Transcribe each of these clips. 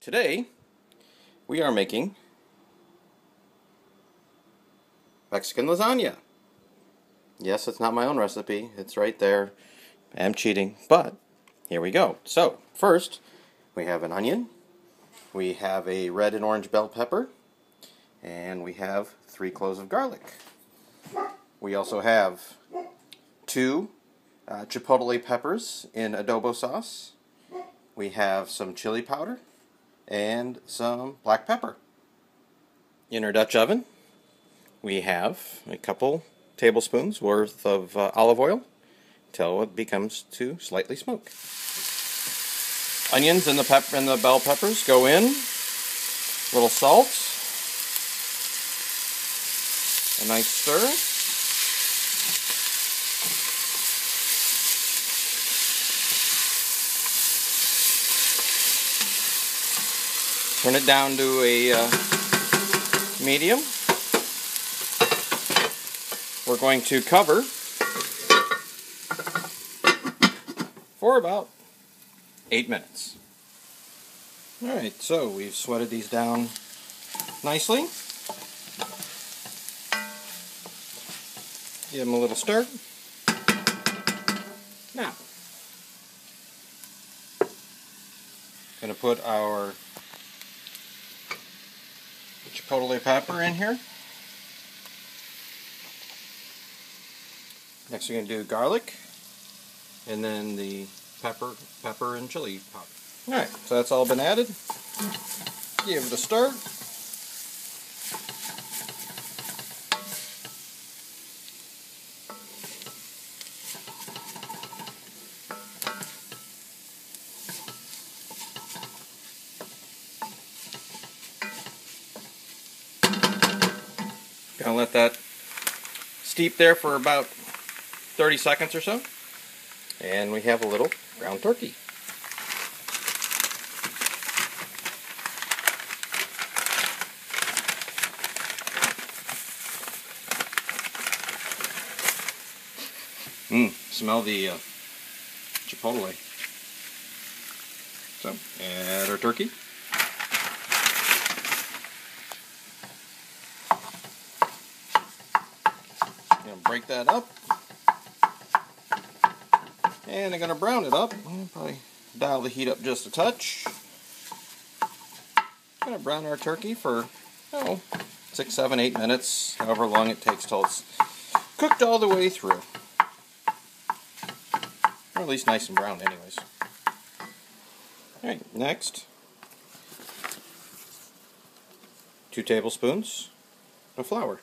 Today we are making Mexican lasagna. Yes, it's not my own recipe. It's right there. I'm cheating, but here we go. So, first we have an onion, we have a red and orange bell pepper, and we have 3 cloves of garlic. We also have 2 chipotle peppers in adobo sauce. We have some chili powder and some black pepper. In our Dutch oven, we have a couple tablespoons worth of olive oil until it becomes to slightly smoke. Onions and the bell peppers go in. A little salt. A nice stir. Turn it down to a medium. We're going to cover for about 8 minutes. Alright, so we've sweated these down nicely. Give them a little stir. Now, going to put our chipotle pepper in here. Next we're going to do garlic, and then the pepper and chili powder. Alright, so that's all been added. Give it a stir. Gonna let that steep there for about 30 seconds or so, and we have a little ground turkey. Smell the chipotle. So, add our turkey. Gonna break that up. And I'm going to brown it up. I'll probably dial the heat up just a touch. I'm going to brown our turkey for, 6, 7, 8 minutes, however long it takes till it's cooked all the way through. Or at least nice and brown anyways. Alright, next, 2 tablespoons of flour.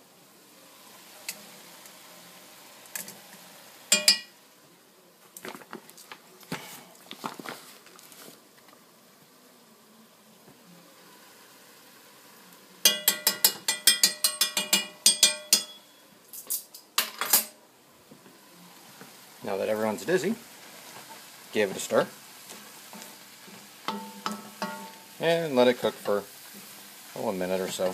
Now that everyone's dizzy, give it a stir. And let it cook for a minute or so.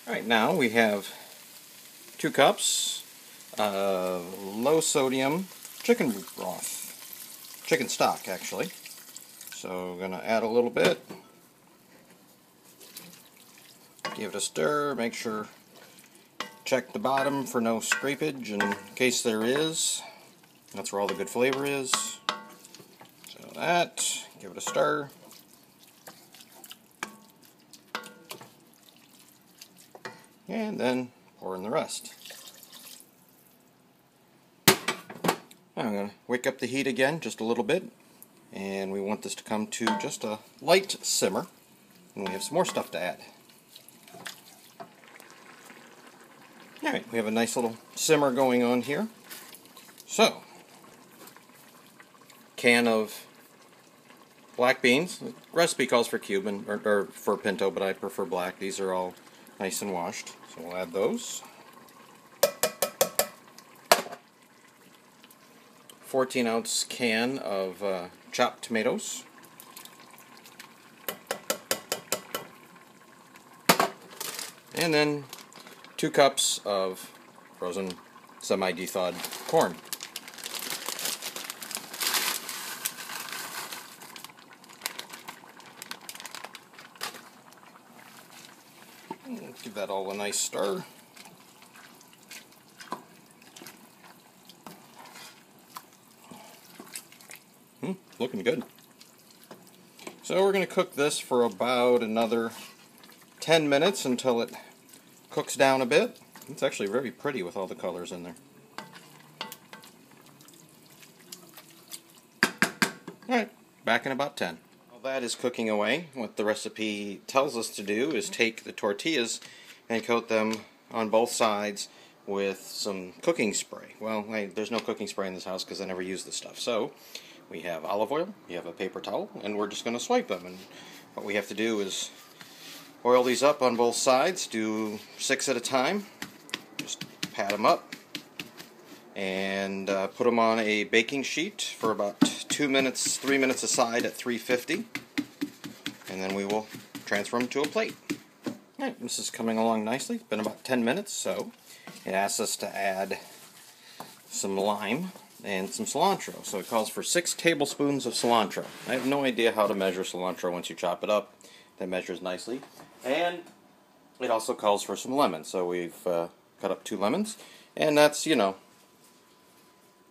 Alright, now we have 2 cups of low sodium chicken broth. Chicken stock, actually. So I'm going to add a little bit, give it a stir, make sure, check the bottom for no scrapage in case there is. That's where all the good flavor is. So that, give it a stir. And then pour in the rest. Now I'm going to wake up the heat again just a little bit. And we want this to come to just a light simmer. And we have some more stuff to add. Alright, we have a nice little simmer going on here. So, can of black beans. The recipe calls for Cuban, or for pinto, but I prefer black. These are all nice and washed. So we'll add those. 14-ounce can of chopped tomatoes. And then 2 cups of frozen semi-thawed corn. Give that all a nice stir. Looking good. So we're going to cook this for about another 10 minutes until it cooks down a bit. It's actually very pretty with all the colors in there. Alright, back in about 10. While that is cooking away, what the recipe tells us to do is take the tortillas and coat them on both sides with some cooking spray. Well, there's no cooking spray in this house because I never use this stuff. So we have olive oil, we have a paper towel, and we're just going to swipe them. And what we have to do is oil these up on both sides, do 6 at a time, just pat them up, and put them on a baking sheet for about 2 minutes, 3 minutes aside at 350, and then we will transfer them to a plate. Alright, this is coming along nicely. It's been about 10 minutes, so it asks us to add some lime and some cilantro. So it calls for 6 tablespoons of cilantro. I have no idea how to measure cilantro once you chop it up. That measures nicely. And it also calls for some lemon. So we've cut up 2 lemons. And that's, you know,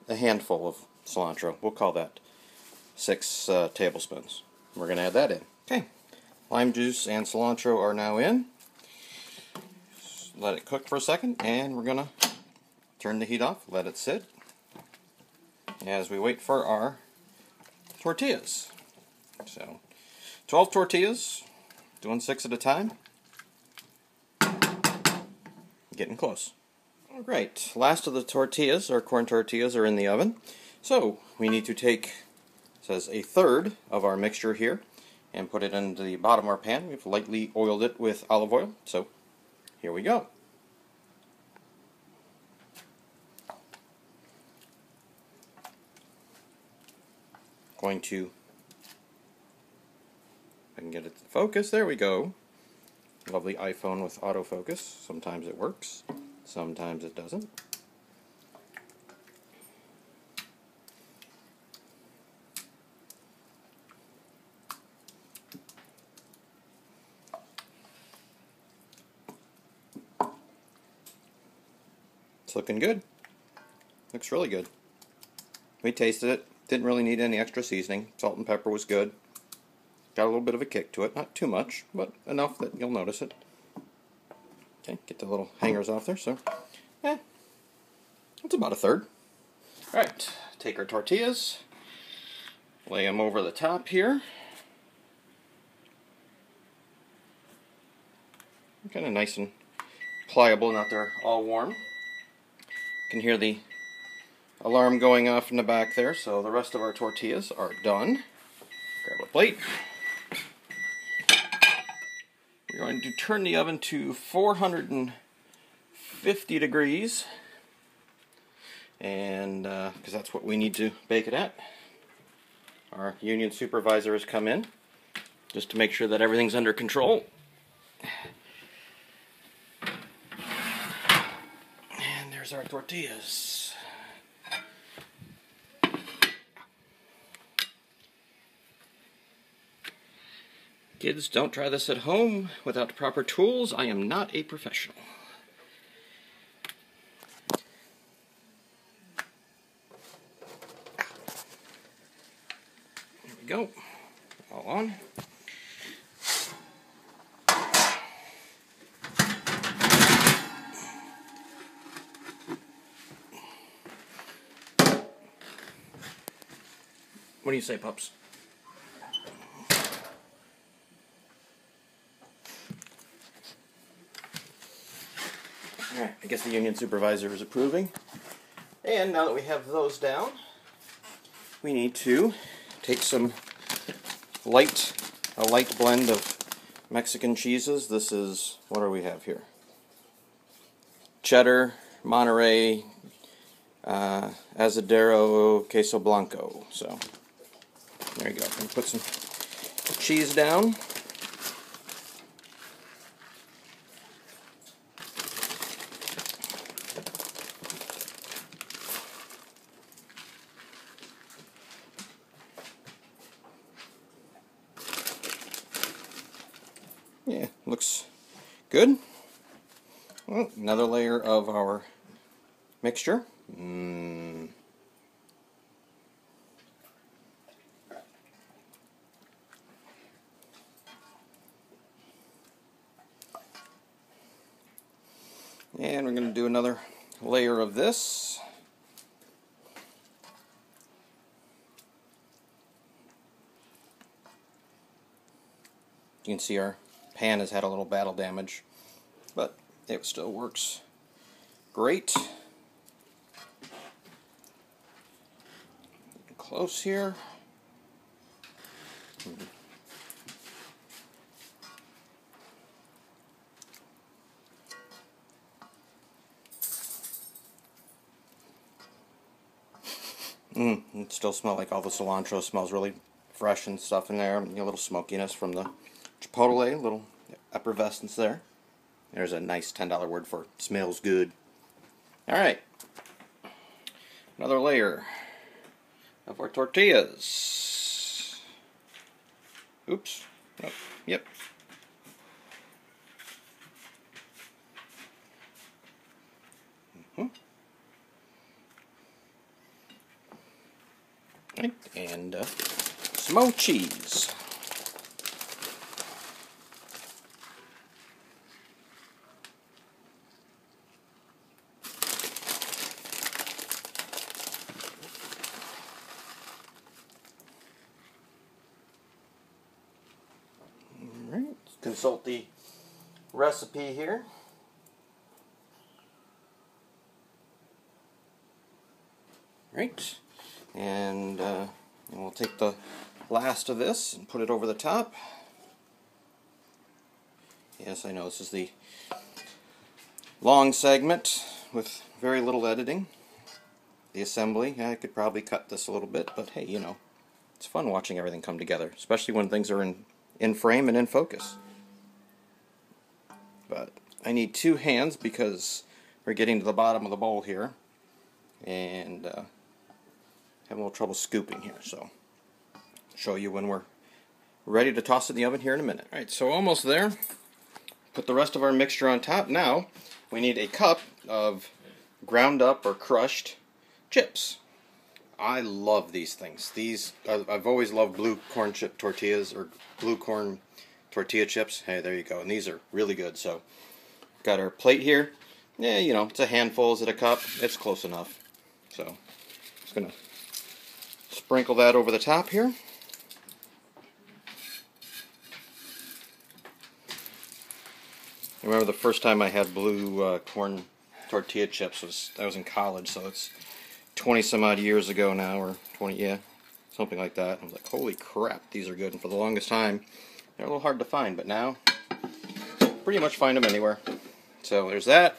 a handful of cilantro. We'll call that 6 tablespoons. We're going to add that in. Okay. Lime juice and cilantro are now in. Just let it cook for a second. And we're going to turn the heat off. Let it sit as we wait for our tortillas. So 12 tortillas, doing 6 at a time. Getting close. Alright, last of the tortillas, our corn tortillas, are in the oven. So we need to take, it says, 1/3 of our mixture here and put it into the bottom of our pan. We've lightly oiled it with olive oil. So here we go. Going to, if I can get it to focus, there we go. Lovely iPhone with autofocus. Sometimes it works, sometimes it doesn't. It's looking good. Looks really good. We tasted it. Didn't really need any extra seasoning. Salt and pepper was good. Got a little bit of a kick to it. Not too much, but enough that you'll notice it. Okay, get the little hangers off there. So, it's about 1/3. Alright, take our tortillas, lay them over the top here. Kind of nice and pliable, not they're all warm. You can hear the alarm going off in the back there, so the rest of our tortillas are done. Grab a plate. We're going to turn the oven to 450 degrees, and because that's what we need to bake it at. Our union supervisor has come in just to make sure that everything's under control. And there's our tortillas. Kids, don't try this at home without proper tools. I am not a professional. There we go. All on. What do you say, pups? Alright, I guess the union supervisor is approving. And now that we have those down, we need to take some a light blend of Mexican cheeses. This is, what do we have here? Cheddar, Monterey, Asadero, Queso Blanco. So, there you go. I'm going to put some cheese down. Yeah, looks good. Well, another layer of our mixture. And we're going to do another layer of this. You can see our pan has had a little battle damage, but it still works great. Close here. It still smells like all the cilantro. Smells really fresh and stuff in there. A little smokiness from the chipotle, a little effervescence there. There's a nice $10 word for it. Smells good. Alright. Another layer of our tortillas. Oops. Nope. Yep. Right. And some more cheese. Alright, let's consult the recipe here. Right. And we'll take the last of this and put it over the top. Yes, I know this is the long segment with very little editing. The assembly, I could probably cut this a little bit, but hey, you know, it's fun watching everything come together, especially when things are in frame and in focus. But I need two hands because we're getting to the bottom of the bowl here, and having a little trouble scooping here, so I'll show you when we're ready to toss it in the oven here in a minute. Alright, so almost there. Put the rest of our mixture on top. Now we need a cup of ground up or crushed chips. I love these things. These I've always loved blue corn chip tortillas or blue corn tortilla chips. Hey, there you go. And these are really good. So got our plate here. Yeah, you know, it's a handful. Is it a cup? It's close enough. So just gonna sprinkle that over the top here. I remember the first time I had blue corn tortilla chips I was in college, so it's 20 some odd years ago now, or 20, yeah, something like that. I was like, holy crap, these are good. And for the longest time, they're a little hard to find, but now, pretty much find them anywhere. So there's that,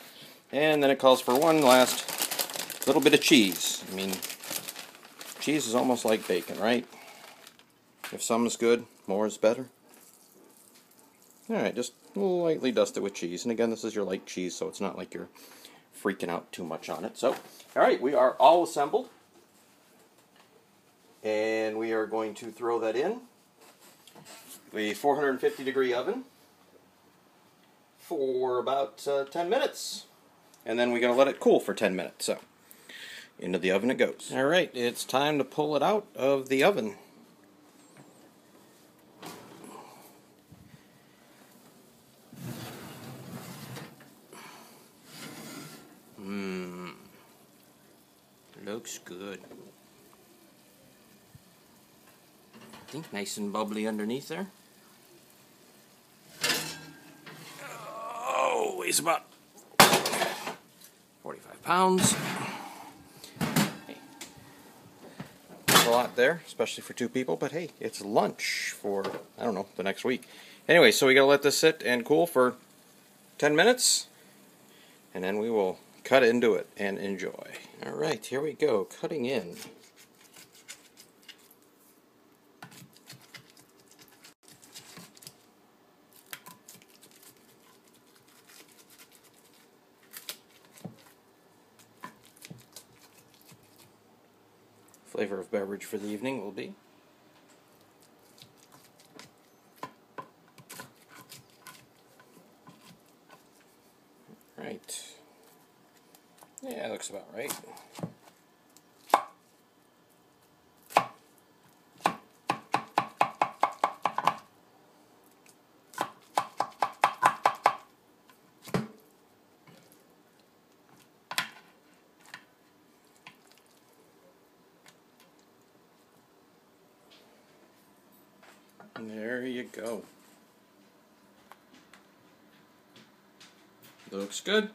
and then it calls for one last little bit of cheese. I mean, cheese is almost like bacon, right? If something's good, more is better. Alright, just lightly dust it with cheese. And again, this is your light cheese, so it's not like you're freaking out too much on it. So, alright, we are all assembled. And we are going to throw that in the 450 degree oven for about 10 minutes. And then we're going to let it cool for 10 minutes. So, into the oven it goes. Alright, it's time to pull it out of the oven. Looks good. I think nice and bubbly underneath there. Oh, weighs about 45 pounds. Hey. That's a lot there, especially for two people, but hey, it's lunch for, I don't know, the next week. Anyway, so we gotta let this sit and cool for 10 minutes, and then we will cut into it and enjoy. Alright, here we go, cutting in. Flavor of beverage for the evening will be looks about right. And there you go. Looks good.